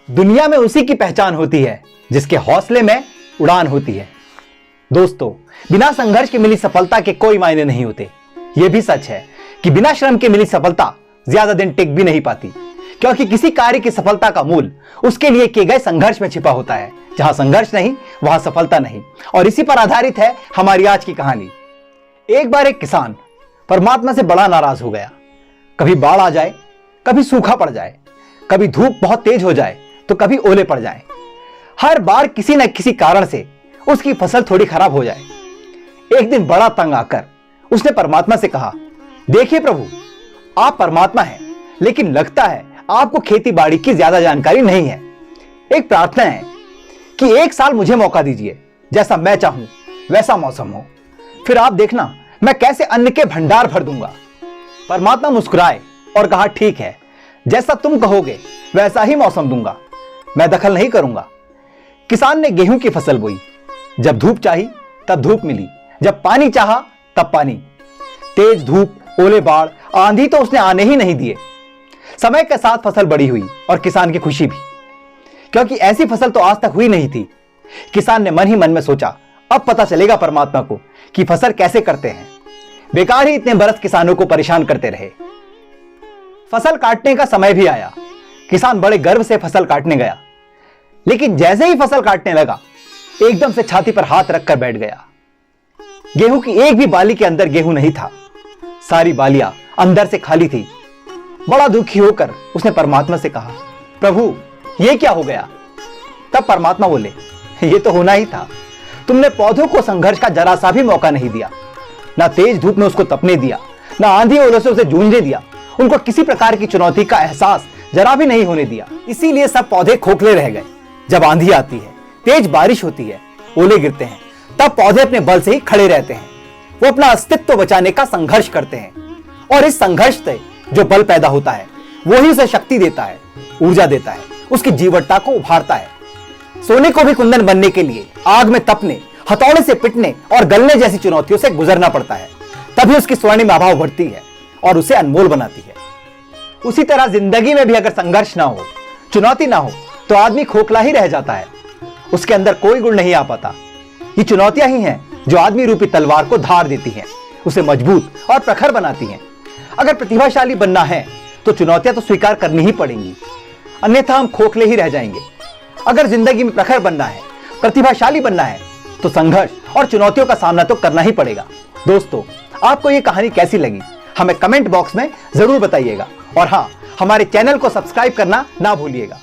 दुनिया में उसी की पहचान होती है जिसके हौसले में उड़ान होती है। दोस्तों, बिना संघर्ष के मिली सफलता के कोई मायने नहीं होते। यह भी सच है कि बिना श्रम के मिली सफलता ज्यादा दिन टिक भी नहीं पाती, क्योंकि किसी कार्य की सफलता का मूल उसके लिए किए गए संघर्ष में छिपा होता है। जहां संघर्ष नहीं वहां सफलता नहीं। और इसी पर आधारित है हमारी आज की कहानी। एक बार एक किसान परमात्मा से बड़ा नाराज हो गया। कभी बाढ़ आ जाए, कभी सूखा पड़ जाए, कभी धूप बहुत तेज हो जाए तो कभी ओले पड़ जाए। हर बार किसी न किसी कारण से उसकी फसल थोड़ी खराब हो जाए। एक दिन बड़ा तंग आकर उसने परमात्मा से कहा, देखिए प्रभु, आप परमात्मा हैं, लेकिन लगता है आपको खेती बाड़ी की ज्यादा जानकारी नहीं है। एक प्रार्थना है कि एक साल मुझे मौका दीजिए, जैसा मैं चाहूं वैसा मौसम हो, फिर आप देखना मैं कैसे अन्न के भंडार भर दूंगा। परमात्मा मुस्कुराए और कहा, ठीक है, जैसा तुम कहोगे वैसा ही मौसम दूंगा, मैं दखल नहीं करूंगा। किसान ने गेहूं की फसल बोई। जब धूप चाही तब धूप मिली, जब पानी चाहा तब पानी। तेज धूप, ओले, बाढ़, आंधी तो उसने आने ही नहीं दिए। समय के साथ फसल बड़ी हुई और किसान की खुशी भी, क्योंकि ऐसी फसल तो आज तक हुई नहीं थी। किसान ने मन ही मन में सोचा, अब पता चलेगा परमात्मा को कि फसल कैसे करते हैं। बेकार ही इतने बरस किसानों को परेशान करते रहे। फसल काटने का समय भी आया। किसान बड़े गर्व से फसल काटने गया, लेकिन जैसे ही फसल काटने लगा एकदम से छाती पर हाथ रखकर बैठ गया। गेहूं की एक भी बाली के अंदर गेहूं नहीं था। सारी बालियां अंदर से खाली थी। बड़ा दुखी होकर उसने परमात्मा से कहा, प्रभु, यह क्या हो गया? तब परमात्मा बोले, यह तो होना ही था। तुमने पौधों को संघर्ष का जरा सा भी मौका नहीं दिया। ना तेज धूप में उसको तपने दिया, ना आंधी ओलों से उसे जूझने दिया। उनको किसी प्रकार की चुनौती का एहसास जरा भी नहीं होने दिया। इसीलिए सब पौधे खोखले रह गए। जब आंधी आती है, तेज बारिश होती है, ओले गिरते हैं, तब पौधे अपने बल से ही खड़े रहते हैं। वो अपना अस्तित्व बचाने का संघर्ष करते हैं, और इस संघर्ष से जो बल पैदा होता है वही उसे शक्ति देता है, ऊर्जा देता है, उसकी जीवटता को उभारता है। सोने को भी कुंदन बनने के लिए आग में तपने, हथौड़े से पिटने और गलने जैसी चुनौतियों से गुजरना पड़ता है, तभी उसकी स्वर्णिम आभा उभरती है और उसे अनमोल बनाती है। उसी तरह जिंदगी में भी अगर संघर्ष ना हो, चुनौती ना हो, तो आदमी खोखला ही रह जाता है। उसके अंदर कोई गुण नहीं आ पाता। ये चुनौतियां ही हैं जो आदमी रूपी तलवार को धार देती हैं, उसे मजबूत और प्रखर बनाती हैं। अगर प्रतिभाशाली बनना है तो चुनौतियां तो स्वीकार करनी ही पड़ेंगी, अन्यथा हम खोखले ही रह जाएंगे। अगर जिंदगी में प्रखर बनना है, प्रतिभाशाली बनना है, तो संघर्ष और चुनौतियों का सामना तो करना ही पड़ेगा। दोस्तों, आपको ये कहानी कैसी लगी हमें कमेंट बॉक्स में जरूर बताइएगा, और हाँ, हमारे चैनल को सब्सक्राइब करना ना भूलिएगा।